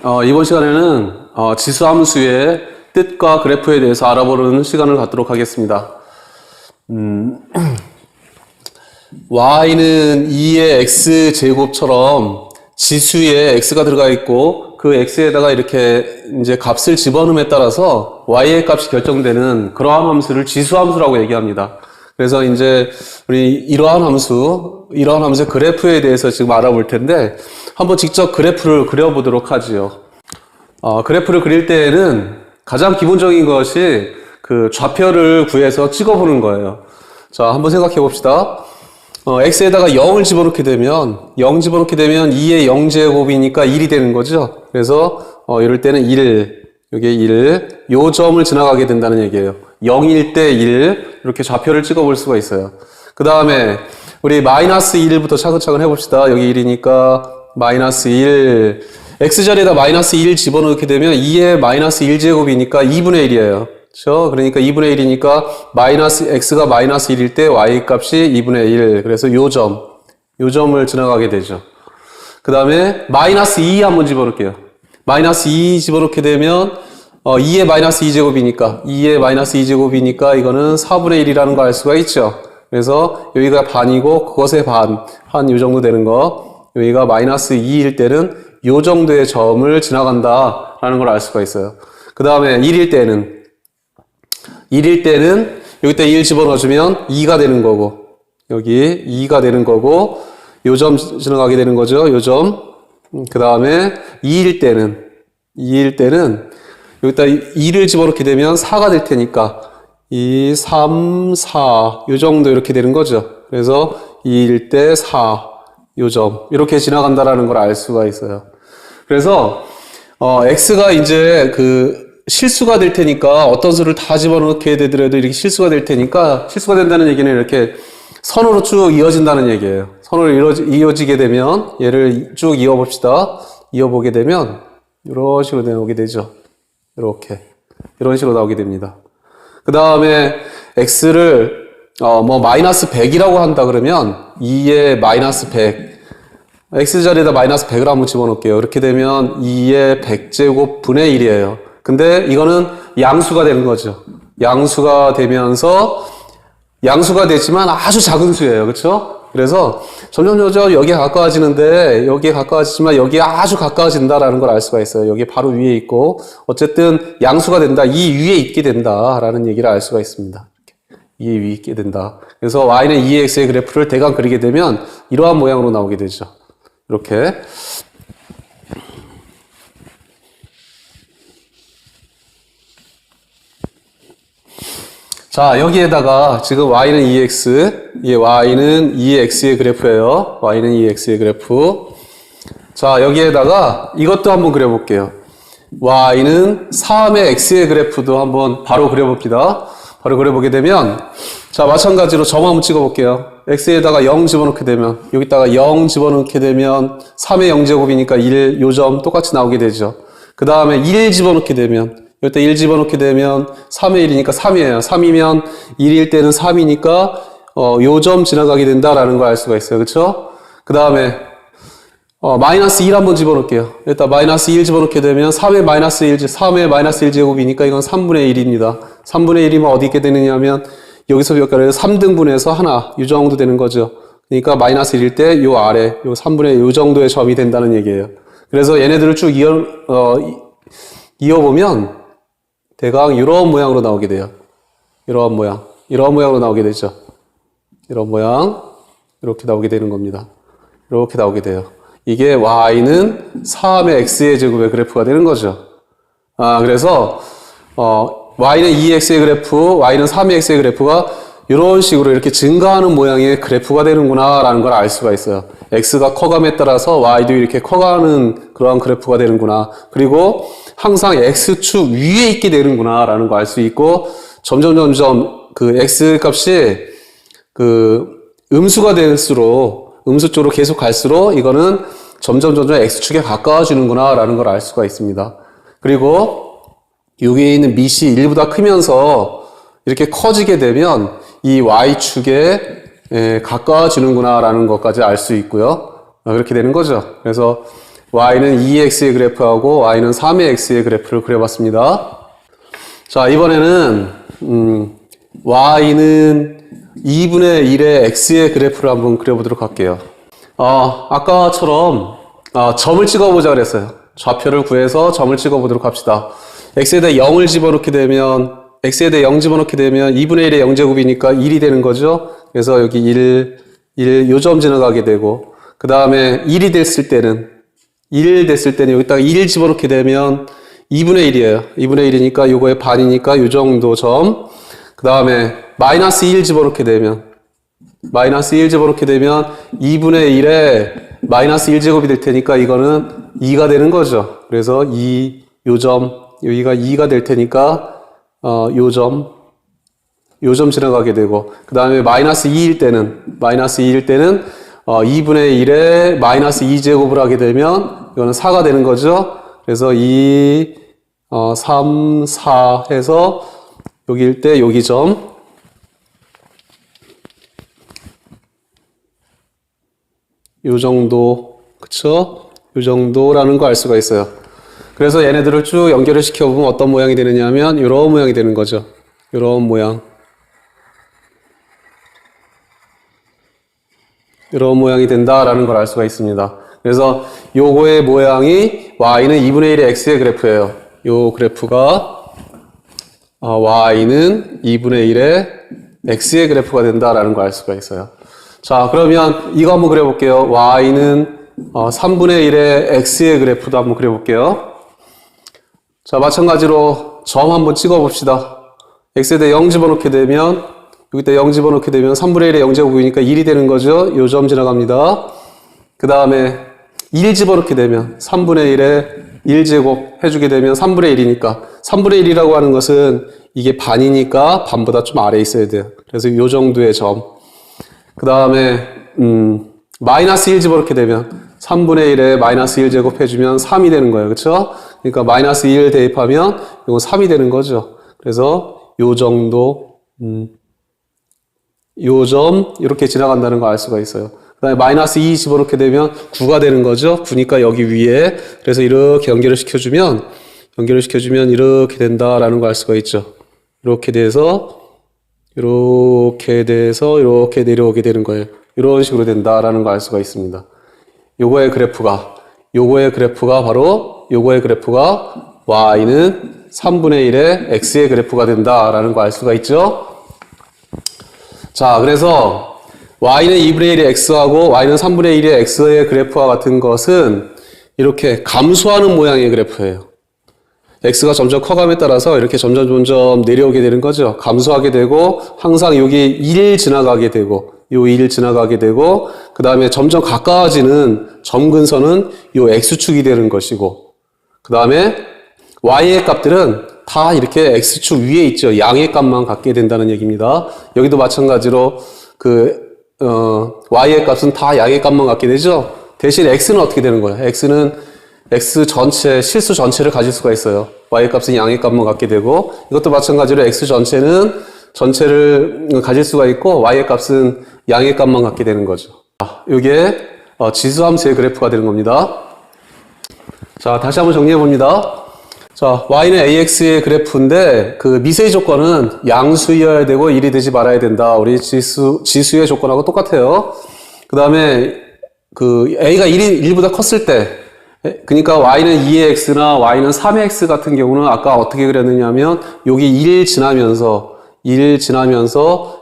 이번 시간에는 지수함수의 뜻과 그래프에 대해서 알아보는 시간을 갖도록 하겠습니다. y는 2의 x제곱처럼 지수에 x가 들어가 있고 그 x에다가 이렇게 이제 값을 집어넣음에 따라서 y의 값이 결정되는 그러한 함수를 지수함수라고 얘기합니다. 그래서 이제 우리 이러한 함수의 그래프에 대해서 지금 알아볼 텐데 한번 직접 그래프를 그려보도록 하지요. 그래프를 그릴 때에는 가장 기본적인 것이 그 좌표를 구해서 찍어보는 거예요. 자, 한번 생각해 봅시다. x에다가 0을 집어넣게 되면 0 집어넣게 되면 2의 0제곱이니까 1이 되는 거죠. 그래서 이럴 때는 1, 여기에 1, 요 점을 지나가게 된다는 얘기예요. 0일 때 1, 이렇게 좌표를 찍어볼 수가 있어요. 그 다음에 우리 마이너스 1부터 차근차근 해봅시다. 여기 1이니까 마이너스 1, x자리에다 마이너스 1 집어넣게 되면 2의 마이너스 1제곱이니까 2분의 1이에요. 그렇죠? 그러니까 2분의 1이니까 x가 마이너스 1일 때 y 값이 2분의 1. 그래서 요 점을 지나가게 되죠. 그 다음에 마이너스 2 한번 집어넣을게요. 마이너스 2 집어넣게 되면 2의 마이너스 2제곱이니까 이거는 4분의 1이라는 거 알 수가 있죠. 그래서 여기가 반이고 그것의 한 요 정도 되는 거, 여기가 마이너스 2일 때는 요 정도의 점을 지나간다라는 걸 알 수가 있어요. 그 다음에 1일 때는 여기다 1 집어넣어주면 2가 되는 거고, 여기 2가 되는 거고, 요 점 지나가게 되는 거죠. 요 점. 그 다음에 2일 때는 여기다 2를 집어넣게 되면 4가 될 테니까 2, 3, 4 요 정도 이렇게 되는 거죠. 그래서 2일 때 4 요 점 이렇게 지나간다라는 걸 알 수가 있어요. 그래서 x가 이제 그 실수가 될 테니까 어떤 수를 다 집어넣게 되더라도 이렇게 실수가 될 테니까, 실수가 된다는 얘기는 이렇게 선으로 쭉 이어진다는 얘기예요. 선으로 이어지게 되면 얘를 쭉 이어봅시다. 이어보게 되면 이런 식으로 나오게 되죠. 이런 식으로 나오게 됩니다. 그 다음에 x를 마이너스 100이라고 한다 그러면 2의 마이너스 100, x자리에다 마이너스 100을 한번 집어넣을게요. 이렇게 되면 2의 100제곱 분의 1이에요. 근데 이거는 양수가 되는 거죠. 양수가 되지만 아주 작은 수예요. 그렇죠? 그래서 점점 여기에 가까워지는데, 여기에 가까워지지만 여기에 아주 가까워진다라는 걸 알 수가 있어요. 여기 바로 위에 있고, 어쨌든 양수가 된다, 이 위에 있게 된다라는 얘기를 알 수가 있습니다. 이 위에 있게 된다. 그래서 y는 2x의 그래프를 대강 그리게 되면 이러한 모양으로 나오게 되죠. 이렇게. 자, 여기에다가 지금 y는 2x, y는 2x의 그래프예요. y는 2x의 그래프. 자, 여기에다가 이것도 한번 그려볼게요. y는 3의 x의 그래프도 한번 바로 그려봅니다. 바로 그려보게 되면, 자, 마찬가지로 점 한번 찍어볼게요. x에다가 0 집어넣게 되면, 여기다가 0 집어넣게 되면 3의 0제곱이니까 1, 요 점 똑같이 나오게 되죠. 그 다음에 1 집어넣게 되면, 여기다 1 집어넣게 되면 3의 1이니까 3이에요. 3이면 1일 때는 3이니까 요 점 지나가게 된다라는 걸 알 수가 있어요. 그렇죠? 그 다음에 마이너스 1 한번 집어넣을게요. 여기다 마이너스 1 집어넣게 되면 3의 마이너스 1제곱이니까 이건 3분의 1입니다. 3분의 1이면 어디 있게 되느냐 하면 여기서 여기까지 3등분해서 하나 요 정도 되는 거죠. 그러니까 마이너스 1일 때 요 아래 요 3분의 요 정도의 점이 된다는 얘기예요. 그래서 얘네들을 쭉 이어보면 대강 이런 모양으로 나오게 돼요. 이런 모양으로 나오게 되죠. 이런 모양, 이렇게 나오게 되는 겁니다. 이렇게 나오게 돼요. 이게 y는 3의 x의 제곱의 그래프가 되는 거죠. 그래서 y는 2x의 그래프, y는 3의 x의 그래프가 이런 식으로 이렇게 증가하는 모양의 그래프가 되는구나 라는 걸 알 수가 있어요. x가 커감에 따라서 y도 이렇게 커가는 그러한 그래프가 되는구나. 그리고 항상 x축 위에 있게 되는구나 라는 거 알 수 있고, 점점 그 x 값이 그 음수가 될수록, 음수 쪽으로 계속 갈수록 이거는 점점 x축에 가까워지는구나 라는 걸 알 수가 있습니다. 그리고 여기에 있는 밑이 1보다 크면서 이렇게 커지게 되면 이 y축에 가까워지는구나 라는 것까지 알 수 있고요. 그렇게 되는 거죠. 그래서 y는 2x의 그래프하고 y는 3의 x의 그래프를 그려봤습니다. 자, 이번에는 y는 2분의 1의 x의 그래프를 한번 그려보도록 할게요. 아까처럼 점을 찍어보자 그랬어요. 좌표를 구해서 점을 찍어보도록 합시다. x에 대해 0을 집어넣게 되면 x에 대해 0 집어넣게 되면 2분의 1의 0제곱이니까 1이 되는 거죠. 그래서 여기 1, 요점 지나가게 되고, 그 다음에 1이 됐을 때는 여기다가 1 집어넣게 되면 2분의 1이에요. 2분의 1이니까 요거의 반이니까 요 정도 점. 그 다음에 마이너스 1 집어넣게 되면 2분의 1에 마이너스 1제곱이 될 테니까 이거는 2가 되는 거죠. 그래서 요 점, 여기가 2가 될 테니까 요 점 지나가게 되고, 그 다음에 마이너스 2일 때는 2분의 1에 마이너스 2제곱을 하게 되면 이거는 4가 되는 거죠. 그래서 3, 4 해서 여기일 때 여기 점, 요 정도, 그쵸? 요 정도라는 거 알 수가 있어요. 그래서 얘네들을 쭉 연결을 시켜보면 어떤 모양이 되느냐 하면 이런 모양이 되는 거죠. 이런 모양. 이런 모양이 된다라는 걸 알 수가 있습니다. 그래서 요거의 모양이 y는 2분의 1의 x의 그래프예요. 요 그래프가 y는 2분의 1의 x의 그래프가 된다라는 걸 알 수가 있어요. 자, 그러면 이거 한번 그려볼게요. y는 3분의 1의 x의 그래프도 한번 그려볼게요. 자, 마찬가지로 점 한번 찍어봅시다. x에 대해 0 집어넣게 되면, 여기다 0 집어넣게 되면 3분의 1의 0제곱이니까 1이 되는 거죠. 요 점 지나갑니다. 그 다음에 1 집어넣게 되면 3분의 1의 1제곱 해주게 되면 3분의 1이니까 3분의 1이라고 하는 것은 이게 반이니까 반보다 좀 아래에 있어야 돼요. 그래서 요 정도의 점. 그 다음에 마이너스 1 집어넣게 되면 3분의 1에 마이너스 1제곱 해주면 3이 되는 거예요. 그렇죠? 그러니까 마이너스 1 대입하면 이건 3이 되는 거죠. 그래서 요 정도 요 점 이렇게 지나간다는 걸 알 수가 있어요. 그 다음에 마이너스 2 집어넣게 되면 9가 되는 거죠. 9니까 여기 위에. 그래서 이렇게 연결을 시켜주면 이렇게 된다라는 걸 알 수가 있죠. 이렇게 돼서 이렇게 내려오게 되는 거예요. 이런 식으로 된다라는 걸 알 수가 있습니다. 요거의 그래프가 바로 요거의 그래프가 y는 3분의 1의 x의 그래프가 된다라는 걸 알 수가 있죠. 자, 그래서 y는 2분의 1의 x하고 y는 3분의 1의 x의 그래프와 같은 것은 이렇게 감소하는 모양의 그래프예요. x가 점점 커감에 따라서 이렇게 점점 내려오게 되는 거죠. 감소하게 되고 항상 여기 1 지나가게 되고 요 1 지나가게 되고 그 다음에 점점 가까워지는 점근선은 요 x축이 되는 것이고 그 다음에 y의 값들은 다 이렇게 x축 위에 있죠. 양의 값만 갖게 된다는 얘기입니다. 여기도 마찬가지로 y의 값은 다 양의 값만 갖게 되죠. 대신 x는 어떻게 되는 거예요? x는 x 전체, 실수 전체를 가질 수가 있어요. y의 값은 양의 값만 갖게 되고 이것도 마찬가지로 x 전체를 가질 수가 있고 y의 값은 양의 값만 갖게 되는 거죠. 이게 지수함수의 그래프가 되는 겁니다. 자, 다시 한번 정리해 봅니다. 자, y는 ax의 그래프인데 그 미세의 조건은 양수여야 되고 1이 되지 말아야 된다. 우리 지수의 조건하고 똑같아요. 그 다음에 그 a가 1보다 컸을 때 그러니까 y는 2의 x나 y는 3의 x 같은 경우는 아까 어떻게 그렸느냐면 여기 1 지나면서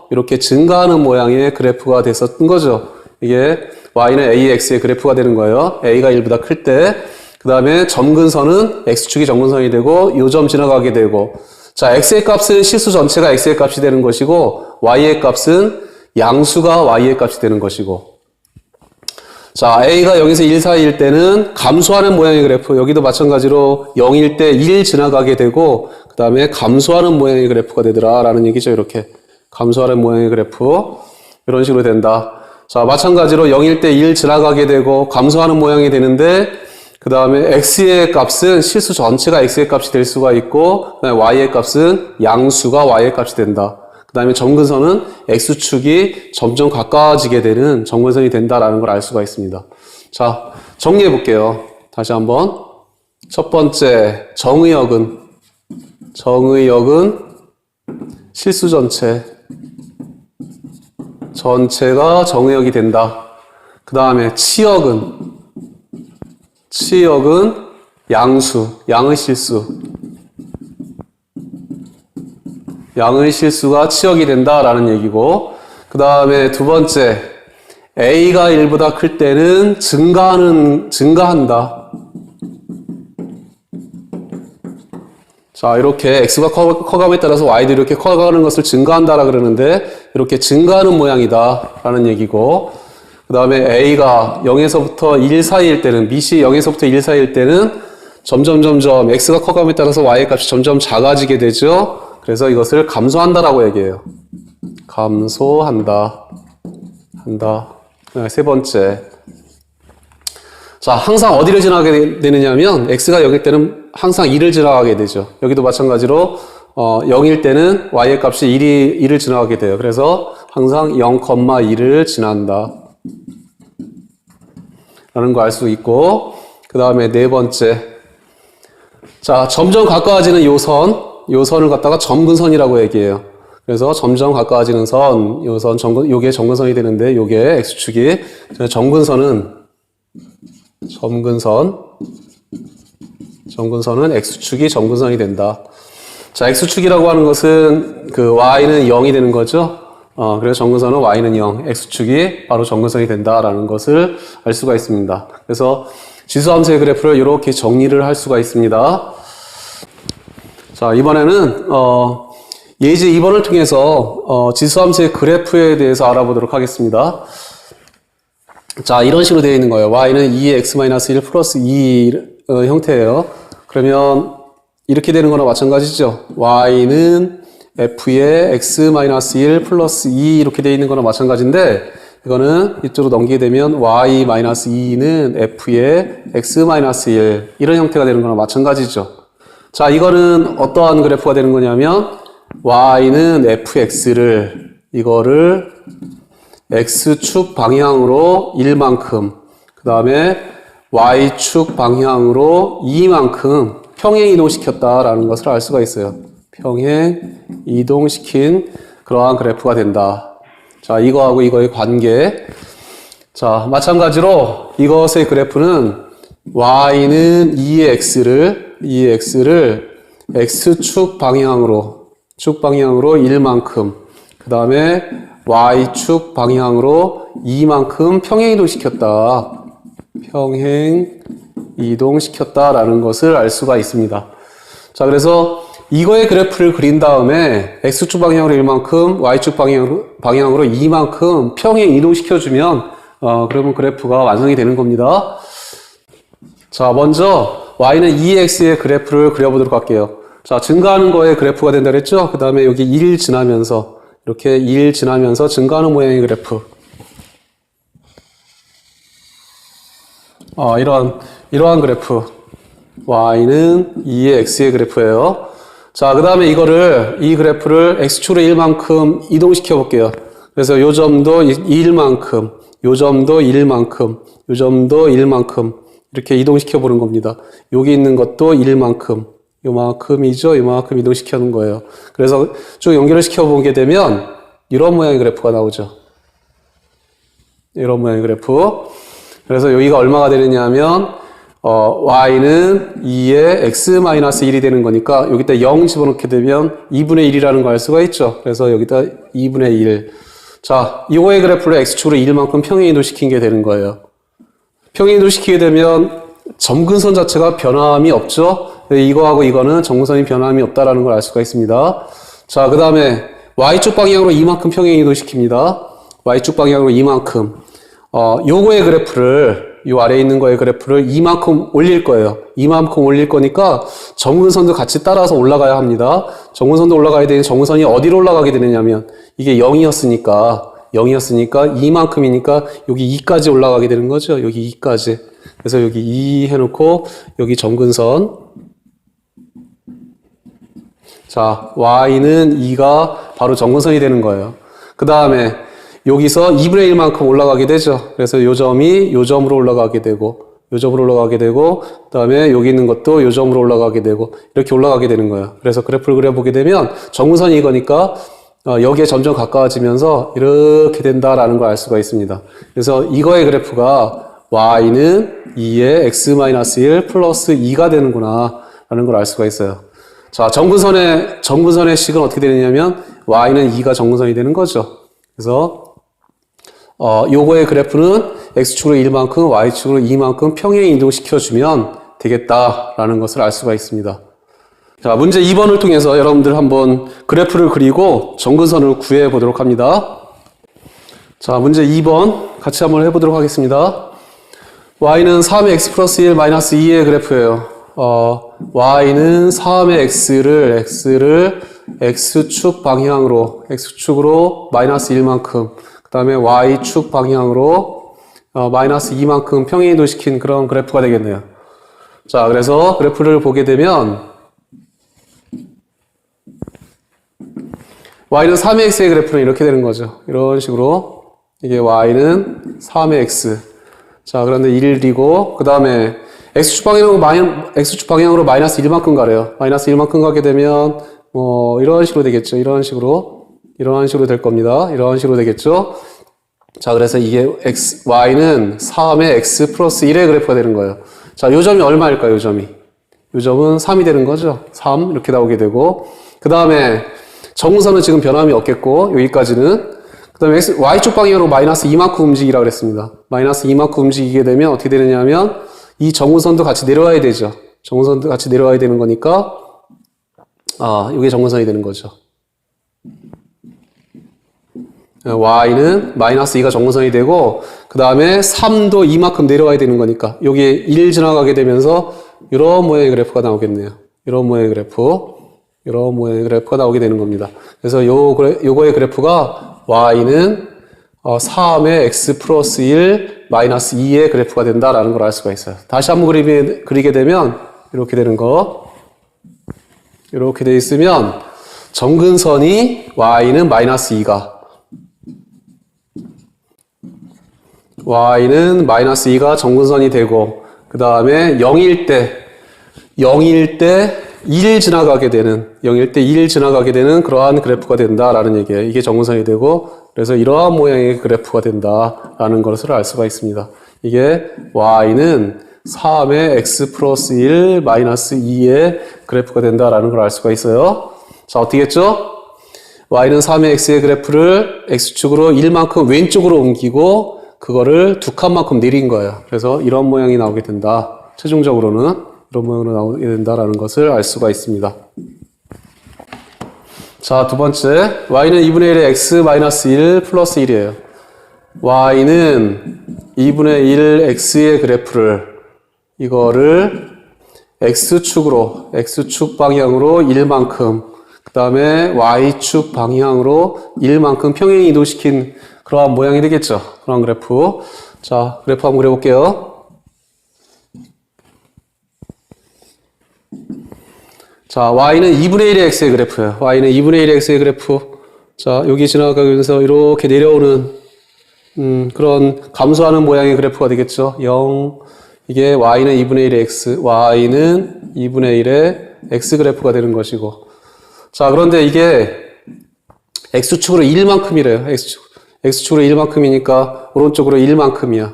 이렇게 증가하는 모양의 그래프가 됐었던 거죠. 이게 y는 a의 x의 그래프가 되는 거예요. a가 1보다 클 때. 그 다음에 점근선은 x축이 점근선이 되고 요 점 지나가게 되고 자, x의 값은 실수 전체가 x의 값이 되는 것이고 y의 값은 양수가 y의 값이 되는 것이고 자, a가 0에서 1 사이일 때는 감소하는 모양의 그래프 여기도 마찬가지로 0일 때 1 지나가게 되고 그 다음에 감소하는 모양의 그래프가 되더라 라는 얘기죠. 이렇게 감소하는 모양의 그래프 이런 식으로 된다. 자, 마찬가지로 0일 때 1 지나가게 되고 감소하는 모양이 되는데 그 다음에 x의 값은 실수 전체가 x의 값이 될 수가 있고 그다음에 y의 값은 양수가 y의 값이 된다. 그 다음에 점근선은 x축이 점점 가까워지게 되는 점근선이 된다라는 걸 알 수가 있습니다. 자, 정리해 볼게요. 다시 한번. 첫 번째, 정의역은 실수 전체가 정의역이 된다. 그 다음에 치역은 양의 실수가 치역이 된다라는 얘기고, 그 다음에 두 번째, A가 1보다 클 때는 증가한다. 자, 이렇게 X가 커감에 따라서 Y도 이렇게 커가는 것을 증가한다라 그러는데, 이렇게 증가하는 모양이다 라는 얘기고, 그 다음에 A가 0에서부터 1 사이일 때는, 밑이 0에서부터 1 사이일 때는 점점 X가 커감에 따라서 Y의 값이 점점 작아지게 되죠. 그래서 이것을 감소한다라고 얘기해요. 감소한다. 세 번째. 자, 항상 어디를 지나가게 되느냐면, X가 0일 때는 항상 2를 지나가게 되죠. 여기도 마찬가지로, 0일 때는 Y의 값이 1을 지나가게 돼요. 그래서 항상 0,2를 지난다. 라는 거 알 수 있고, 그 다음에 네 번째. 자, 점점 가까워지는 요선을 갖다가 점근선이라고 얘기해요. 그래서 점점 가까워지는 요게 점근선이 되는데, 요게 X축이, 점근선은 X축이 점근선이 된다. 자, X축이라고 하는 것은 Y는 0이 되는 거죠. 그래서 점근선은 Y는 0, X축이 바로 점근선이 된다라는 것을 알 수가 있습니다. 그래서 지수함수의 그래프를 이렇게 정리를 할 수가 있습니다. 자, 이번에는, 예제 2번을 통해서, 지수함수의 그래프에 대해서 알아보도록 하겠습니다. 자, 이런 식으로 되어 있는 거예요. Y는 2x-1 플러스 2 형태예요. 그러면 이렇게 되는 거나 마찬가지죠. Y는 F의 x-1 플러스 2 이렇게 되어 있는 거나 마찬가지인데, 이거는 이쪽으로 넘기게 되면 y-2는 F의 x-1 이런 형태가 되는 거나 마찬가지죠. 자, 이거는 어떠한 그래프가 되는 거냐면 Y는 i거를 X축 방향으로 1만큼, 그 다음에 Y축 방향으로 2만큼 평행 이동시켰다라는 것을 알 수가 있어요. 평행 이동시킨 그러한 그래프가 된다. 자, 이거하고 이거의 관계. 자, 마찬가지로 이것의 그래프는 Y는 2X를 X축 방향으로 1만큼, 그 다음에 Y축 방향으로 2만큼 평행 이동시켰다라는 것을 알 수가 있습니다. 자, 그래서 이거의 그래프를 그린 다음에 X축 방향으로 1만큼, Y축 방향으로 2만큼 평행 이동시켜주면, 그러면 그래프가 완성이 되는 겁니다. 자, 먼저 Y는 2X의 그래프를 그려보도록 할게요. 자, 증가하는 거에 그래프가 된다 그랬죠? 그 다음에 여기 1 지나면서, 이렇게 1 지나면서 증가하는 모양의 그래프. 이러한 그래프. Y는 2의 X의 그래프예요. 자, 그 다음에 이 그래프를 X축으로 1만큼 이동시켜 볼게요. 그래서 요 점도 1만큼, 요 점도 1만큼, 요 점도 1만큼, 이렇게 이동시켜 보는 겁니다. 여기 있는 것도 1만큼, 요만큼이죠? 요만큼 이동시켜는 거예요. 그래서 쭉 연결을 시켜보게 되면 이런 모양의 그래프가 나오죠. 이런 모양의 그래프. 그래서 여기가 얼마가 되느냐 하면 Y는 2의 x-1이 되는 거니까 여기다 0 집어넣게 되면 2분의 1이라는 걸 알 수가 있죠. 그래서 여기다 2분의 1. 자, 이거의 그래프를 X축으로 1만큼 평행 이동시킨 게 되는 거예요. 평행 이동시키게 되면 점근선 자체가 변함이 없죠. 이거하고 이거는 점근선이 변함이 없다라는 걸 알 수가 있습니다. 자, 그 다음에 Y축 방향으로 이만큼 평행 이동시킵니다. Y축 방향으로 이만큼. 요거의 그래프를, 요 아래에 있는 거의 그래프를 이만큼 올릴 거예요. 이만큼 올릴 거니까 점근선도 같이 따라서 올라가야 합니다. 점근선도 올라가야 되는 점근선이 어디로 올라가게 되느냐면 이게 0이었으니까 이만큼이니까 여기 2까지 올라가게 되는 거죠. 여기 2까지. 그래서 여기 2 해놓고 여기 점근선. 자, Y는 2가 바로 점근선이 되는 거예요. 그 다음에 여기서 2분의 1만큼 올라가게 되죠. 그래서 요 점이 요 점으로 올라가게 되고, 요 점으로 올라가게 되고, 그 다음에 여기 있는 것도 요 점으로 올라가게 되고, 이렇게 올라가게 되는 거예요. 그래서 그래프를 그려보게 되면 정근선이 이거니까 여기에 점점 가까워지면서 이렇게 된다라는 걸 알 수가 있습니다. 그래서 이거의 그래프가 y는 2의 x-1 플러스 2가 되는구나 라는 걸 알 수가 있어요. 자, 정근선의 식은 어떻게 되느냐면 y는 2가 정근선이 되는 거죠. 그래서 요거의 그래프는 x축으로 1만큼 y축으로 2만큼 평행 이동시켜주면 되겠다라는 것을 알 수가 있습니다. 자, 문제 2번을 통해서 여러분들 한번 그래프를 그리고 정근선을 구해 보도록 합니다. 자, 문제 2번 같이 한번 해보도록 하겠습니다. y는 3의 x 플러스 1 마이너스 2의 그래프예요. y는 3의 x를 x축 방향으로, x축으로 마이너스 1만큼, 그 다음에 y축 방향으로 마이너스 2만큼 평행 이동시킨 그런 그래프가 되겠네요. 자, 그래서 그래프를 보게 되면 y는 3의 x의 그래프는 이렇게 되는 거죠. 이런 식으로 이게 y는 3의 x. 자, 그런데 1이고 그 다음에 x축 방향으로 마이너스 1만큼 가래요. 마이너스 1만큼 가게 되면 이런 식으로 되겠죠. 이런 식으로 될 겁니다. 이런 식으로 되겠죠. 자, 그래서 이게 y는 3의 x 플러스 1의 그래프가 되는 거예요. 자, 요 점이 얼마일까요? 요 점은 3이 되는 거죠. 3 이렇게 나오게 되고 그 다음에 정근선은 지금 변함이 없겠고 여기까지는 그 다음에 y축 방향으로 마이너스 2만큼 움직이라 그랬습니다. 마이너스 2만큼 움직이게 되면 어떻게 되느냐 하면 이 정근선도 같이 내려와야 되죠. 정근선도 같이 내려와야 되는 거니까 이게 정근선이 되는 거죠. y는 마이너스 2가 정근선이 되고 그 다음에 3도 2만큼 내려와야 되는 거니까 여기에 1 지나가게 되면서 이런 모양의 그래프가 나오겠네요. 이런 모양의 그래프가 나오게 되는 겁니다. 그래서 요거의 그래프가 y는 3의 x 플러스 1 마이너스 2의 그래프가 된다라는 걸 알 수가 있어요. 다시 한번 그리게 되면 이렇게 되는 거. 이렇게 돼 있으면 정근선이 y는 마이너스 2가 y는 마이너스 2가 정근선이 되고 그 다음에 0일 때 1 지나가게 되는 그러한 그래프가 된다라는 얘기예요. 이게 정근선이 되고 그래서 이러한 모양의 그래프가 된다라는 것을 알 수가 있습니다. 이게 y는 3의 x 플러스 1 마이너스 2의 그래프가 된다라는 걸 알 수가 있어요. 자, 어떻게 했죠? y는 3의 x의 그래프를 x축으로 1만큼 왼쪽으로 옮기고 그거를 2칸만큼 내린 거예요. 그래서 이런 모양이 나오게 된다. 최종적으로는 이런 모양으로 나오게 된다라는 것을 알 수가 있습니다. 자, 두 번째, y는 2분의 1의 x 마이너스 1 플러스 1이에요. y는 2분의 1 x의 그래프를 이거를 x축 방향으로 1만큼 그 다음에 y축 방향으로 1만큼 평행 이동시킨 그러한 모양이 되겠죠. 그런 그래프. 자, 그래프 한번 그려볼게요. 자, y는 2분의 1의 x의 그래프예요. y는 2분의 1의 x의 그래프. 자, 여기 지나가면서 이렇게 내려오는 그런 감소하는 모양의 그래프가 되겠죠. 0. 이게 y는 2분의 1의 x, y는 2분의 1의 x 그래프가 되는 것이고. 자, 그런데 이게 x축으로 1만큼이래요. x축으로 1만큼이니까 오른쪽으로 1만큼이야.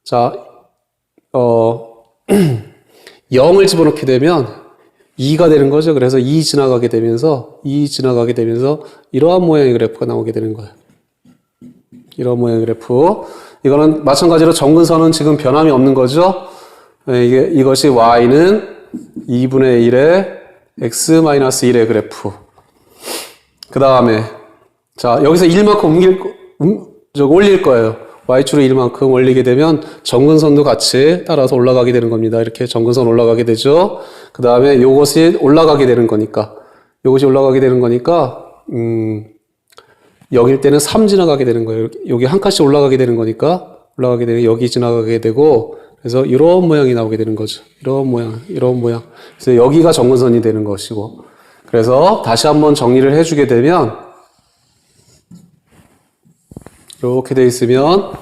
자, 0을 집어넣게 되면 2가 되는 거죠. 그래서 2 지나가게 되면서 이러한 모양의 그래프가 나오게 되는 거예요. 이런 모양의 그래프. 이거는 마찬가지로 정근선은 지금 변함이 없는 거죠. 이것이 y는 2분의 1의 x-1의 그래프. 그 다음에 자, 여기서 1만큼 올릴 거예요. y축으로 1만큼 올리게 되면 정근선도 같이 따라서 올라가게 되는 겁니다. 이렇게 정근선 올라가게 되죠. 그 다음에 요것이 올라가게 되는 거니까 0일 때는 3 지나가게 되는 거예요. 여기 한 칸씩 올라가게 되는 거니까 여기 지나가게 되고 그래서 이런 모양이 나오게 되는 거죠. 이런 모양. 그래서 여기가 정근선이 되는 것이고 그래서 다시 한번 정리를 해주게 되면 이렇게 돼 있으면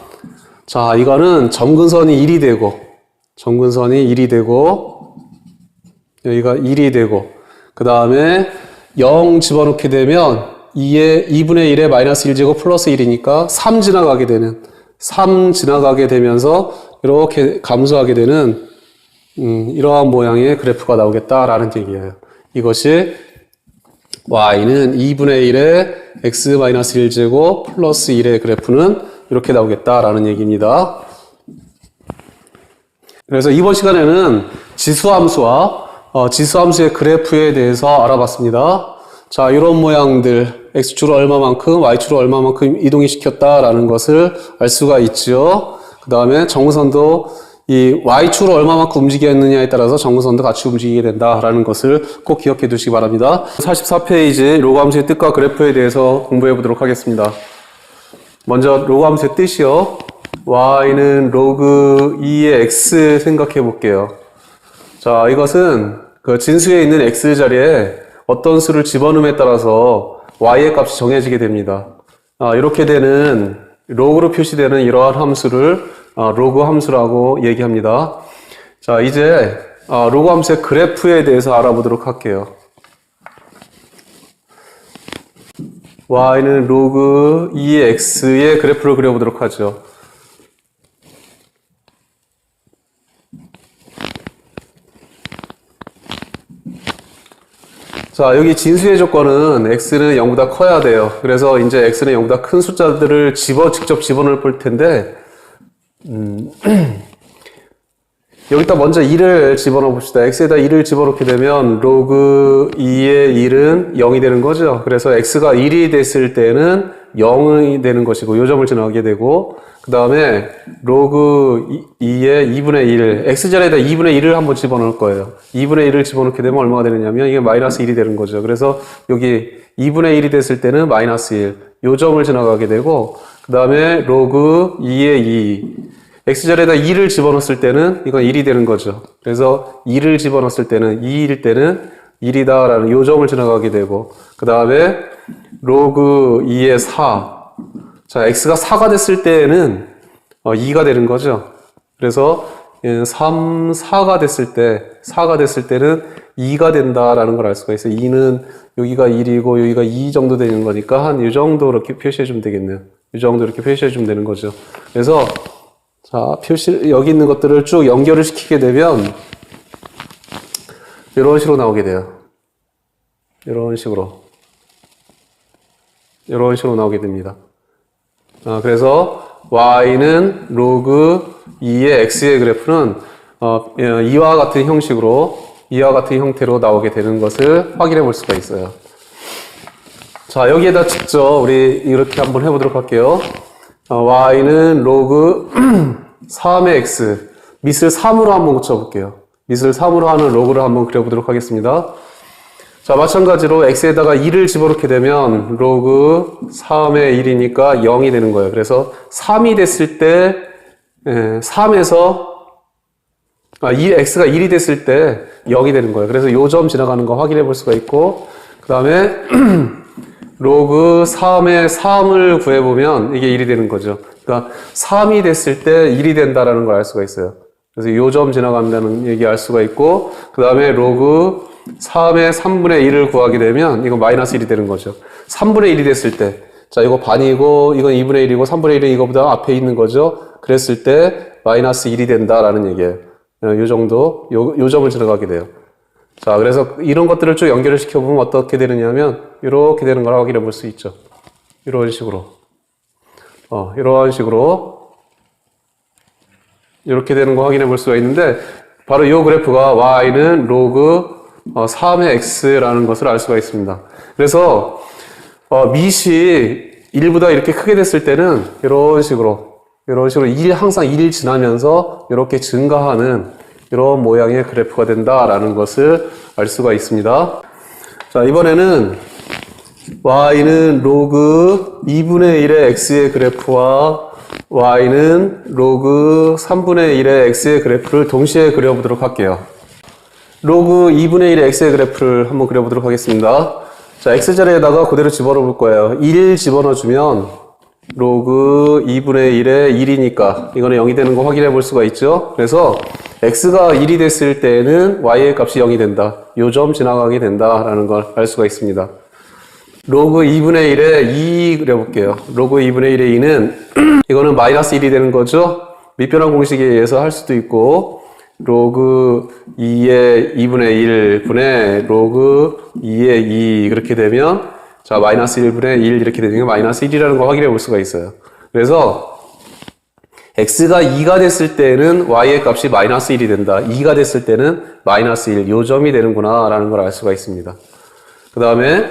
자, 이거는 정근선이 1이 되고 정근선이 1이 되고 여기가 1이 되고 그 다음에 0 집어넣게 되면 2분의 1에 마이너스 1제곱 플러스 1이니까 3 지나가게 되는 3 지나가게 되면서 이렇게 감소하게 되는 이러한 모양의 그래프가 나오겠다라는 얘기예요. 이것이 y는 2분의 1에 x-1제곱 플러스 1의 그래프는 이렇게 나오겠다라는 얘기입니다. 그래서 이번 시간에는 지수함수와 지수함수의 그래프에 대해서 알아봤습니다. 자, 이런 모양들 x축으로 얼마만큼 y축으로 얼마만큼 이동이 시켰다라는 것을 알 수가 있죠. 그 다음에 정근선도 이 y축으로 얼마만큼 움직였느냐에 따라서 정근선도 같이 움직이게 된다라는 것을 꼭 기억해 두시기 바랍니다. 44페이지 로그함수의 뜻과 그래프에 대해서 공부해 보도록 하겠습니다. 먼저 로그함수의 뜻이요. y는 로그 2의 x 생각해 볼게요. 자, 이것은 그 진수에 있는 x 자리에 어떤 수를 집어넣음에 따라서 y의 값이 정해지게 됩니다. 이렇게 되는 로그로 표시되는 이러한 함수를 로그 함수라고 얘기합니다. 자, 이제 로그 함수의 그래프에 대해서 알아보도록 할게요. y는 로그 2의 x의 그래프를 그려보도록 하죠. 자, 여기 진수의 조건은 x는 0보다 커야 돼요. 그래서 이제 x는 0보다 큰 숫자들을 직접 집어넣을 텐데 여기다 먼저 2를 집어넣어 봅시다. x에다 2를 집어넣게 되면 로그 2의 1은 0이 되는 거죠. 그래서 x가 1이 됐을 때는 0이 되는 것이고 요점을 지나가게 되고 그 다음에 로그 2의 2분의 1 x자리에다 2분의 1을 한번 집어넣을 거예요. 2분의 1을 집어넣게 되면 얼마가 되느냐면 이게 마이너스 1이 되는 거죠. 그래서 여기 2분의 1이 됐을 때는 마이너스 1 요점을 지나가게 되고 그 다음에 로그 2의 2 x자리에다 2를 집어넣었을 때는 이건 1이 되는 거죠. 그래서 2를 집어넣었을 때는 2일 때는 1이다라는 요점을 지나가게 되고 그 다음에 로그 2의 4 자, x가 4가 됐을 때는 2가 되는 거죠. 그래서 3, 4가 됐을 때는 2가 된다라는 걸 알 수가 있어요. 2는 여기가 1이고 여기가 2 정도 되는 거니까 한 이 정도 이렇게 표시해 주면 되겠네요. 이 정도 이렇게 표시해 주면 되는 거죠. 그래서 자, 여기 있는 것들을 쭉 연결을 시키게 되면 이런 식으로 나오게 돼요. 이런 식으로 나오게 됩니다. 그래서 y는 로그 2의 x의 그래프는 이와 같은 형태로 나오게 되는 것을 확인해 볼 수가 있어요. 자, 여기에다 직접 우리 이렇게 한번 해보도록 할게요. y는 로그 3의 x 밑을 3으로 한번 고쳐볼게요. 밑을 3으로 하는 로그를 한번 그려보도록 하겠습니다. 자, 마찬가지로 x에다가 2를 집어넣게 되면 로그 3의 1이니까 0이 되는 거예요. 그래서 3이 됐을 때 3에서 x가 1이 됐을 때 0이 되는 거예요. 그래서 요 점 지나가는 거 확인해 볼 수가 있고 그 다음에 로그 3의 3을 구해보면 이게 1이 되는 거죠. 그러니까 3이 됐을 때 1이 된다라는 걸 알 수가 있어요. 그래서 요 점 지나간다는 얘기 알 수가 있고 그 다음에 로그 3의 3분의 1을 구하게 되면 이거 마이너스 1이 되는 거죠. 3분의 1이 됐을 때 자, 이거 반이고 이건 2분의 1이고 3분의 1은 이거보다 앞에 있는 거죠. 그랬을 때 마이너스 1이 된다라는 얘기예요. 요 정도 요 점을 지나가게 돼요. 자, 그래서 이런 것들을 쭉 연결을 시켜보면 어떻게 되느냐면 이렇게 되는 걸 확인해 볼 수 있죠. 이런 식으로 이러한 식으로 이렇게 되는 거 확인해 볼 수가 있는데 바로 이 그래프가 y는 로그 3의 x라는 것을 알 수가 있습니다. 그래서 밑이 1보다 이렇게 크게 됐을 때는 이런 식으로 항상 1 지나면서 이렇게 증가하는 이런 모양의 그래프가 된다라는 것을 알 수가 있습니다. 자, 이번에는 y는 로그 2분의 1의 x의 그래프와 y는 로그 3분의 1의 x의 그래프를 동시에 그려보도록 할게요. 로그 2분의 1의 x의 그래프를 한번 그려보도록 하겠습니다. 자, x자리에다가 그대로 집어넣어 볼 거예요. 1 집어넣어주면 로그 2분의 1에 1이니까 이거는 0이 되는 거 확인해 볼 수가 있죠. 그래서 x가 1이 됐을 때는 y의 값이 0이 된다. 요 점 지나가게 된다라는 걸 알 수가 있습니다. 로그 2분의 1에 2 그려볼게요. 로그 2분의 1에 2는 이거는 마이너스 1이 되는 거죠. 밑변환 공식에 의해서 할 수도 있고 로그 2의 2분의 1 분의 로그 2의 2 그렇게 되면 자 마이너스 1분의 1 이렇게 되는 게 마이너스 1이라는 걸 확인해 볼 수가 있어요. 그래서 x가 2가 됐을 때는 y의 값이 마이너스 1이 된다. 2가 됐을 때는 마이너스 1, 요 점이 되는구나 라는 걸 알 수가 있습니다. 그 다음에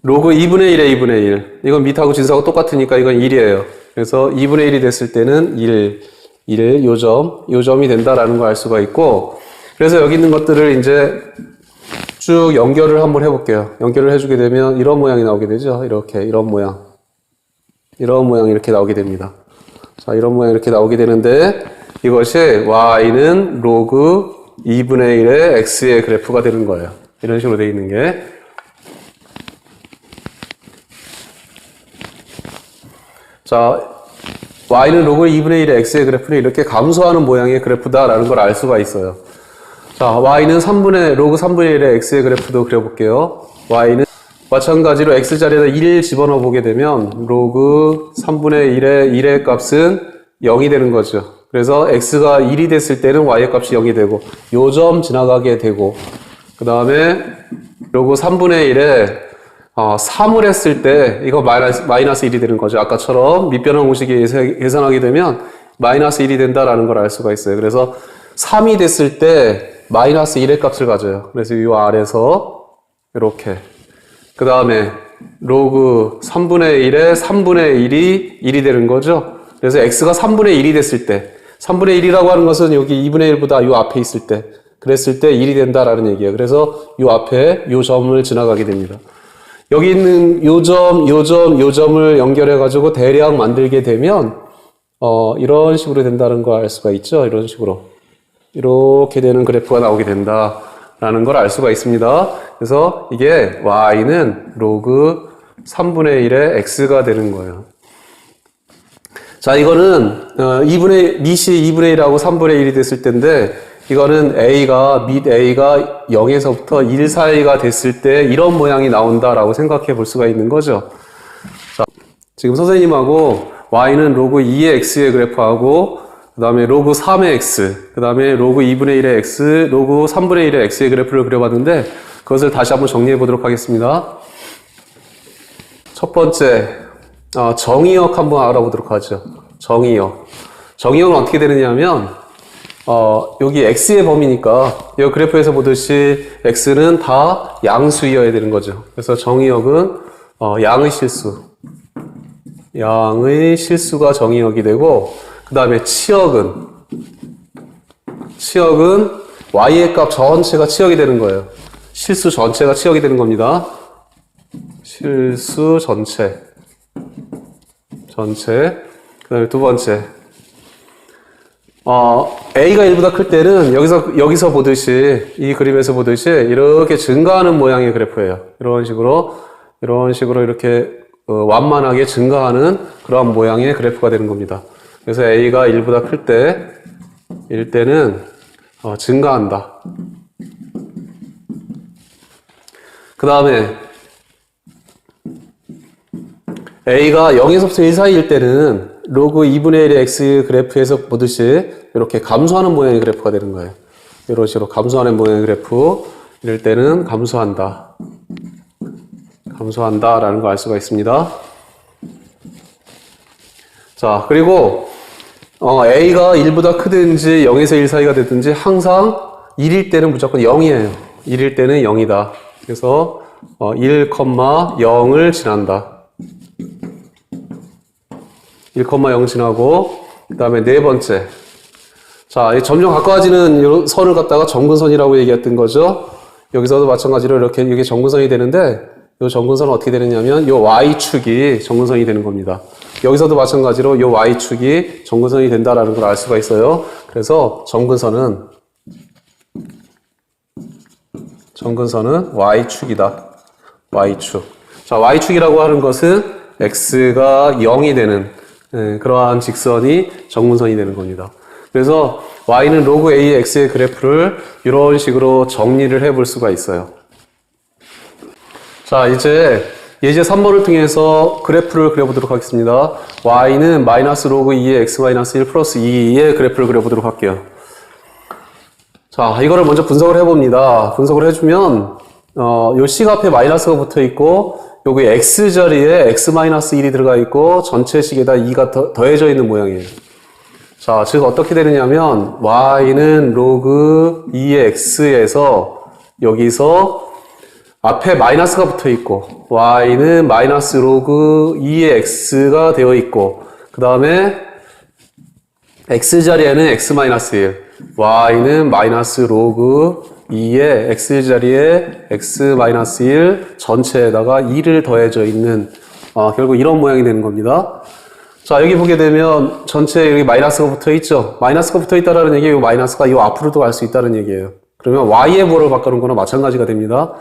로그 2분의 1에 2분의 1 이건 밑하고 진수하고 똑같으니까 이건 1이에요. 그래서 2분의 1이 됐을 때는 1 요 점이 된다라는 걸 알 수가 있고 그래서 여기 있는 것들을 이제 쭉 연결을 한번 해볼게요. 연결을 해주게 되면 이런 모양이 나오게 되죠. 이렇게 이런 모양 이렇게 나오게 됩니다. 자 이런 모양 이렇게 나오게 되는데 이것이 y는 로그 2분의 1의 x의 그래프가 되는 거예요. 이런 식으로 되어 있는 게 자, y는 로그 2분의 1의 x의 그래프는 이렇게 감소하는 모양의 그래프다라는 걸 알 수가 있어요. 자, y는 로그 3분의 1의 x의 그래프도 그려볼게요. y는 마찬가지로 x자리에다 1 집어넣어 보게 되면 로그 3분의 1의 값은 0이 되는 거죠. 그래서 x가 1이 됐을 때는 y의 값이 0이 되고 요 점 지나가게 되고 그 다음에 로그 3분의 1에 3을 했을 때 이거 마이너스 1이 되는 거죠. 아까처럼 밑변환 공식에 의해서 계산하게 되면 마이너스 1이 된다라는 걸 알 수가 있어요. 그래서 3이 됐을 때 마이너스 1의 값을 가져요. 그래서 이 아래에서 이렇게 그 다음에 로그 3분의 1에 3분의 1이 1이 되는 거죠. 그래서 x가 3분의 1이 됐을 때 3분의 1이라고 하는 것은 여기 2분의 1보다 요 앞에 있을 때 그랬을 때 1이 된다라는 얘기예요. 그래서 요 앞에 요 점을 지나가게 됩니다. 여기 있는 요 점을 연결해 가지고 대략 만들게 되면 이런 식으로 된다는 걸 알 수가 있죠. 이런 식으로 이렇게 되는 그래프가 나오게 된다라는 걸 알 수가 있습니다. 그래서 이게 y는 로그 3분의 1의 x가 되는 거예요. 자, 이거는 밑이 2분의 1하고 3분의 1이 됐을 때인데 이거는 A가 0에서부터 1 사이가 됐을 때 이런 모양이 나온다라고 생각해 볼 수가 있는 거죠. 자, 지금 선생님하고 y는 로그 2의 x의 그래프하고 그 다음에 로그 3의 x, 그 다음에 로그 2분의 1의 x, 로그 3분의 1의 x의 그래프를 그려봤는데 그것을 다시 한번 정리해 보도록 하겠습니다. 첫 번째, 정의역 한번 알아보도록 하죠. 정의역은 어떻게 되느냐면 여기 x의 범위니까 이 그래프에서 보듯이 x는 다 양수이어야 되는 거죠. 그래서 정의역은 양의 실수가 정의역이 되고 그 다음에 치역은 y의 값 전체가 치역이 되는 거예요. 실수 전체가 치역이 되는 겁니다. 실수 전체. 그 다음에 두 번째 A가 1보다 클 때는 여기서 보듯이 이 그림에서 보듯이 이렇게 증가하는 모양의 그래프예요. 이런 식으로 이렇게 완만하게 증가하는 그러한 모양의 그래프가 되는 겁니다. 그래서 A가 1보다 클 때는 증가한다. 그 다음에 A가 0에서부터 1 사이일 때는 로그 2분의 1의 x 그래프에서 보듯이 이렇게 감소하는 모양의 그래프가 되는 거예요. 이런 식으로 감소하는 모양의 그래프 이럴 때는 감소한다라는 걸 알 수가 있습니다. 자, 그리고 A가 1보다 크든지 0에서 1 사이가 됐든지 항상 1일 때는 무조건 0이에요. 1일 때는 0이다. 그래서 1,0을 지난다. 1,0 지나고 그 다음에 네 번째 자, 점점 가까워지는 선을 갖다가 점근선이라고 얘기했던 거죠. 여기서도 마찬가지로 이렇게 이게 점근선이 되는데 이 점근선은 어떻게 되느냐면 이 y축이 점근선이 되는 겁니다. 여기서도 마찬가지로 이 y축이 점근선이 된다라는 걸 알 수가 있어요. 그래서 점근선은 y축이다. y축. 자, 자, y축이라고 하는 것은 x가 0이 되는 그러한 직선이 정문선이 되는 겁니다. 그래서 y는 로그 a의 x의 그래프를 이런 식으로 정리를 해볼 수가 있어요. 자, 이제 예제 3번을 통해서 그래프를 그려보도록 하겠습니다. y는 마이너스 로그 2의 x 마이너스 1 플러스 2의 그래프를 그려보도록 할게요. 자, 이거를 먼저 분석을 해봅니다. 분석을 해주면 요 식 앞에 마이너스가 붙어 있고 여기 x 자리에 x 마이너스 1이 들어가 있고 전체 식에다 2가 더해져 있는 모양이에요. 자, 즉 어떻게 되느냐면 y는 로그 2의 x에서 여기서 앞에 마이너스가 붙어 있고 y는 마이너스 로그 2의 x가 되어 있고 그 다음에 x 자리에는 x 마이너스 1 y는 마이너스 로그 2의 x 자리에 x 마이너스 1 전체에다가 2를 더해져 있는 결국 이런 모양이 되는 겁니다. 자, 여기 보게 되면 전체에 여기 마이너스가 붙어 있죠. 마이너스가 붙어 있다라는 얘기예요. 이 마이너스가 이 앞으로도 갈 수 있다는 얘기예요. 그러면 y의 부호를 바꾸는 거나 마찬가지가 됩니다.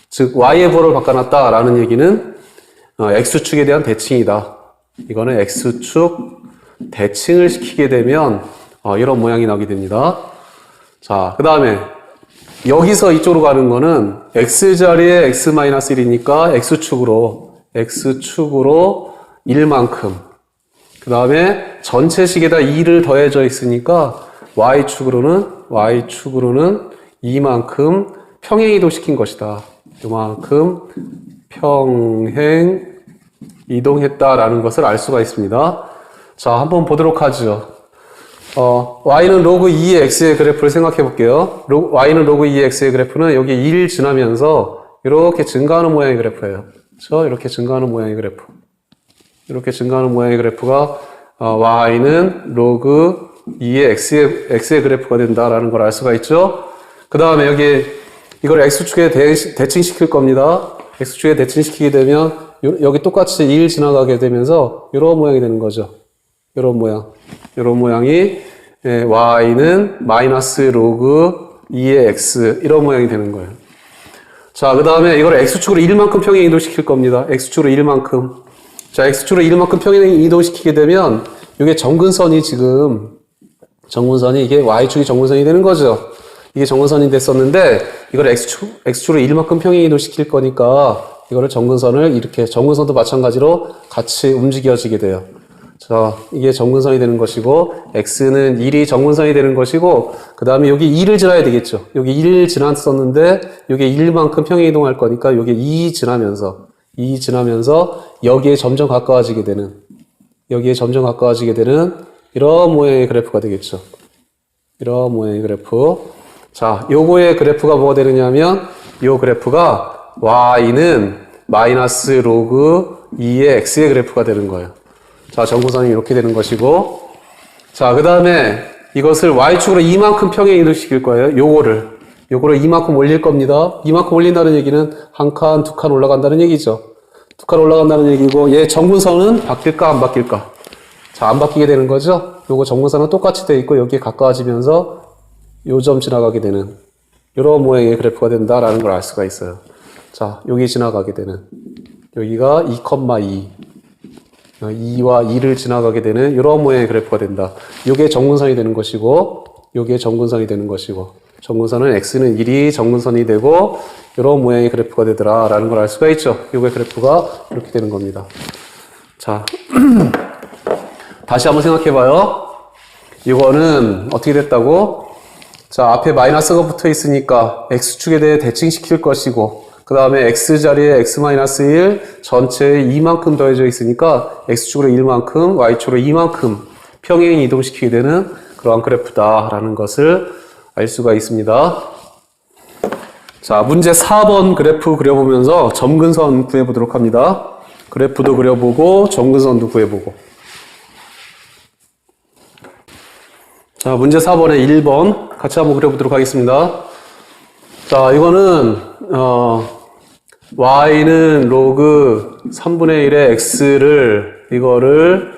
즉 y의 부호를 바꿔놨다라는 얘기는 x축에 대한 대칭이다. 이거는 x축 대칭을 시키게 되면 이런 모양이 나오게 됩니다. 자, 그 다음에 여기서 이쪽으로 가는 거는 x자리에 x-1이니까 x축으로 1만큼 그 다음에 전체식에다 2를 더해져 있으니까 y축으로는 2만큼 평행이동 시킨 것이다. 이만큼 평행 이동했다라는 것을 알 수가 있습니다. 자, 한번 보도록 하죠. y는 로그 2의 x의 그래프를 생각해 볼게요. y는 로그 2의 x의 그래프는 여기 1 지나면서 이렇게 증가하는 모양의 그래프예요. 그렇죠? 이렇게 증가하는 모양의 그래프. 이렇게 증가하는 모양의 그래프가 y는 로그 2의 x의 그래프가 된다라는 걸 알 수가 있죠. 그 다음에 여기 이걸 x축에 대칭시킬 겁니다. x축에 대칭시키게 되면 여기 똑같이 1 지나가게 되면서 이런 모양이 되는 거죠. 이런 모양. 이런 모양이 y는 마이너스 로그 2의 x 이런 모양이 되는 거예요. 자, 그 다음에 이걸 x축으로 1만큼 평행 이동시킬 겁니다. x축으로 1만큼. 자, x축으로 1만큼 평행 이동시키게 되면 이게 정근선이 이게 y축이 정근선이 되는 거죠. 이게 정근선이 됐었는데 이걸 x축으로 1만큼 평행 이동시킬 거니까 이거를 정근선을 이렇게 정근선도 마찬가지로 같이 움직여지게 돼요. 자, 이게 정근선이 되는 것이고 x는 1이 정근선이 되는 것이고 그 다음에 여기 2를 지나야 되겠죠. 여기 1 지났었는데 여기 1만큼 평행 이동할 거니까 여기 2 지나면서 여기에 점점 가까워지게 되는 이런 모양의 그래프가 되겠죠. 이런 모양의 그래프. 자, 요거의 그래프가 뭐가 되느냐면 요 그래프가 y는 마이너스 로그 2의 x의 그래프가 되는 거예요. 자, 정근선이 이렇게 되는 것이고 자, 그 다음에 이것을 y축으로 이만큼 평행 이동시킬 거예요. 요거를 이만큼 올릴 겁니다. 이만큼 올린다는 얘기는 한 칸, 두 칸 올라간다는 얘기죠. 두 칸 올라간다는 얘기고 얘 정근선은 바뀔까 안 바뀔까? 자, 안 바뀌게 되는 거죠. 요거 정근선은 똑같이 돼 있고 여기에 가까워지면서 요 점 지나가게 되는 이런 모양의 그래프가 된다라는 걸 알 수가 있어요. 자, 여기 지나가게 되는 여기가 2,2 2와 2를 지나가게 되는 이런 모양의 그래프가 된다. 요게 정근선이 되는 것이고 정근선은 x는 1이 정근선이 되고 이런 모양의 그래프가 되더라 라는 걸 알 수가 있죠. 요게 그래프가 이렇게 되는 겁니다. 자, 다시 한번 생각해 봐요. 이거는 어떻게 됐다고? 자, 앞에 마이너스가 붙어 있으니까 x축에 대해 대칭시킬 것이고 그 다음에 x자리에 x-1 전체에 2만큼 더해져 있으니까 x축으로 1만큼 y축으로 2만큼 평행 이동시키게 되는 그러한 그래프다라는 것을 알 수가 있습니다. 자, 문제 4번 그래프 그려보면서 점근선 구해보도록 합니다. 그래프도 그려보고 점근선도 구해보고. 자, 문제 4번에 1번 같이 한번 그려보도록 하겠습니다. 자, 이거는 y는 로그 3분의 1의 x를 이거를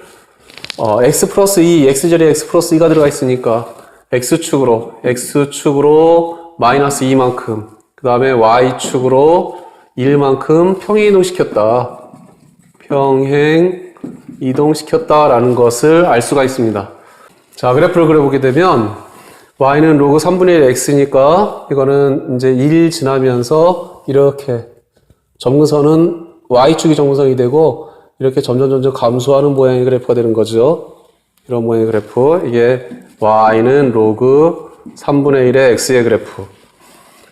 x 플러스 2, x자리에 x 플러스 2가 들어가 있으니까 x축으로 마이너스 2만큼 그 다음에 y축으로 1만큼 평행 이동시켰다. 평행 이동시켰다라는 것을 알 수가 있습니다. 자, 그래프를 그려보게 되면 y는 로그 3분의 1 x니까 이거는 이제 1 지나면서 이렇게 점근선은 y축이 점근선이 되고 이렇게 점점 감소하는 모양의 그래프가 되는 거죠. 이런 모양의 그래프. 이게 y는 로그 3분의 1의 x의 그래프.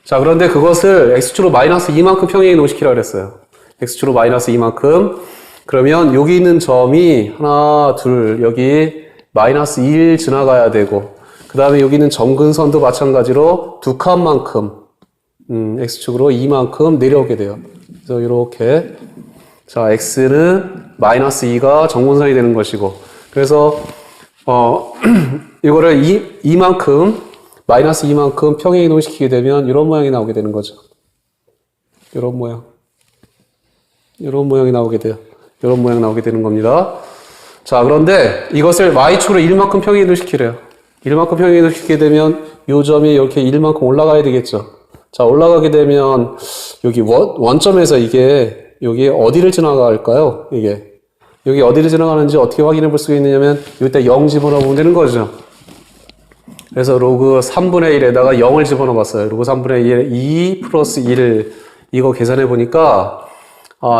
자, 그런데 그것을 x축으로 마이너스 2만큼 평행 이동시키라고 그랬어요. x축으로 마이너스 2만큼. 그러면 여기 있는 점이 하나, 둘, 여기 마이너스 1 지나가야 되고, 그 다음에 여기 있는 점근선도 마찬가지로 두 칸만큼, x축으로 2만큼 내려오게 돼요. 그래서 이렇게, 자, x는 마이너스 2가 점근선이 되는 것이고, 그래서, 이거를 2만큼, 마이너스 2만큼 평행 이동시키게 되면 이런 모양이 나오게 되는 거죠. 이런 모양. 이런 모양이 나오게 돼요. 이런 모양 나오게 되는 겁니다. 자, 그런데 이것을 y축으로 1만큼 평행 이동시키래요. 1만큼 평행 이동시키게 되면 이 점이 이렇게 1만큼 올라가야 되겠죠. 자, 올라가게 되면 여기 원점에서 이게 여기 어디를 지나갈까요? 여기 어디를 지나가는지 어떻게 확인해 볼 수가 있느냐면 여기다 0 집어넣어 보면 되는 거죠. 그래서 로그 3분의 1에다가 0을 집어넣어 봤어요. 로그 3분의 1에 2 플러스 1을 이거 계산해 보니까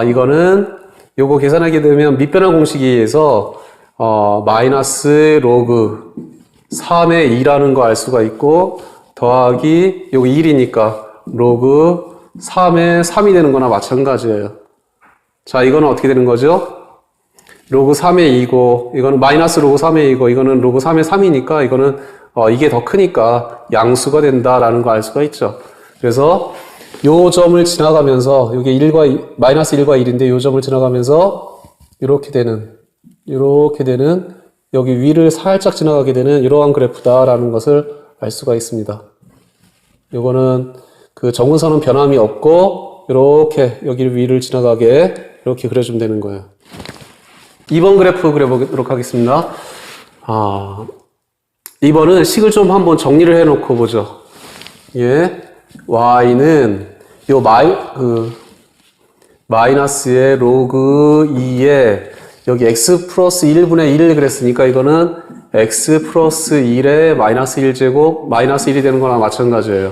이거는 요거 계산하게 되면 밑변환 공식에 의해서 마이너스 로그 3의 2라는 거 알 수가 있고 더하기 요거 1이니까 로그 3의 3이 되는 거나 마찬가지예요. 자, 이거는 어떻게 되는 거죠? 로그 3의 2고 이거는 마이너스 로그 3의 2고 이거는 로그 3의 3이니까 이거는 이게 더 크니까 양수가 된다라는 거 알 수가 있죠. 그래서 요 점을 지나가면서 여기 1과 마이너스 1과 1인데 요 점을 지나가면서 이렇게 되는 여기 위를 살짝 지나가게 되는 이러한 그래프다라는 것을 알 수가 있습니다. 요거는 그 점근선은 변함이 없고 이렇게 여기 위를 지나가게 이렇게 그려주면 되는 거예요. 2번 그래프 그려보도록 하겠습니다. 2번은 식을 좀 한번 정리를 해놓고 보죠. 예, y는 요 마이너스의 로그 2에 여기 x 플러스 1분의 1 그랬으니까 이거는 x 플러스 1에 마이너스 1제곱 마이너스 1이 되는 거랑 마찬가지예요.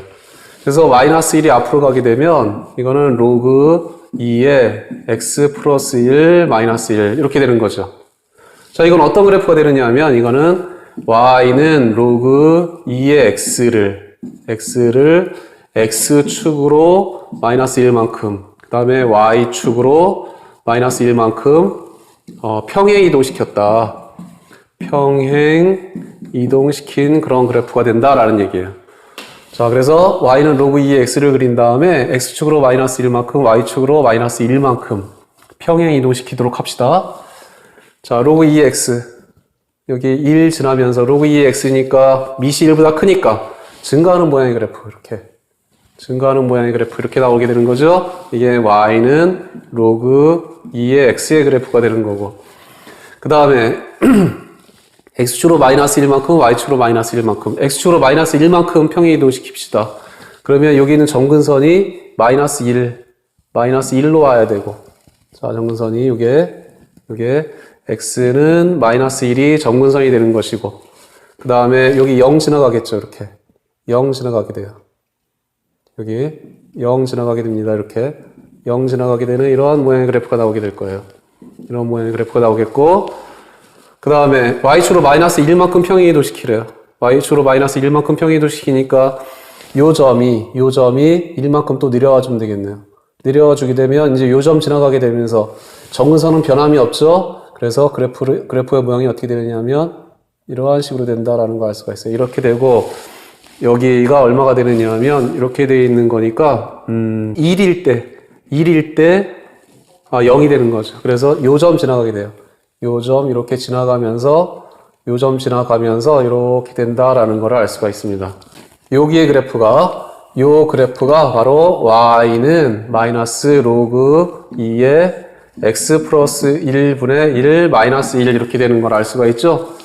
그래서 마이너스 1이 앞으로 가게 되면 이거는 로그 2에 x 플러스 1 마이너스 1 이렇게 되는 거죠. 자, 이건 어떤 그래프가 되느냐 하면 이거는 y는 로그 2의 x를 x축으로 마이너스 1만큼 그 다음에 y축으로 마이너스 1만큼 평행 이동시켰다. 평행 이동시킨 그런 그래프가 된다라는 얘기예요. 자, 그래서 y는 로그 2의 x를 그린 다음에 x축으로 마이너스 1만큼 y축으로 마이너스 1만큼 평행 이동시키도록 합시다. 자, 로그 2의 x 여기 1 지나면서 로그 2의 x니까 밑이 1보다 크니까 증가하는 모양의 그래프 증가하는 모양의 그래프 이렇게 나오게 되는 거죠. 이게 y는 로그 2의 x의 그래프가 되는 거고 그 다음에 x축으로 마이너스 1만큼 y축으로 마이너스 1만큼 x축으로 마이너스 1만큼 평행 이동시킵시다. 그러면 여기 있는 점근선이 마이너스 1로 와야 되고 자, 점근선이 요게 x는 마이너스 1이 점근선이 되는 것이고 그 다음에 여기 0 지나가겠죠. 이렇게 0 지나가게 돼요. 여기 0 지나가게 됩니다. 이렇게 0 지나가게 되는 이러한 모양의 그래프가 나오게 될 거예요. 이런 모양의 그래프가 나오겠고 그 다음에 y축으로 마이너스 1만큼 평행 이동시키래요. y축으로 마이너스 1만큼 평행 이동시키니까 요 점이 1만큼 또 내려와 주면 되겠네요. 내려와 주게 되면 이제 요 점 지나가게 되면서 점근선은 변함이 없죠. 그래서 그래프의 모양이 어떻게 되느냐면 이러한 식으로 된다라는 걸 알 수가 있어요. 이렇게 되고 여기가 얼마가 되느냐 하면 이렇게 되어 있는 거니까 1일 때 0이 되는 거죠. 그래서 요 점 지나가게 돼요. 요 점 이렇게 지나가면서 요 점 지나가면서 이렇게 된다라는 걸 알 수가 있습니다. 여기의 요 그래프가 바로 y는 마이너스 로그 2의 x 플러스 1분의 1 마이너스 1 이렇게 되는 걸 알 수가 있죠.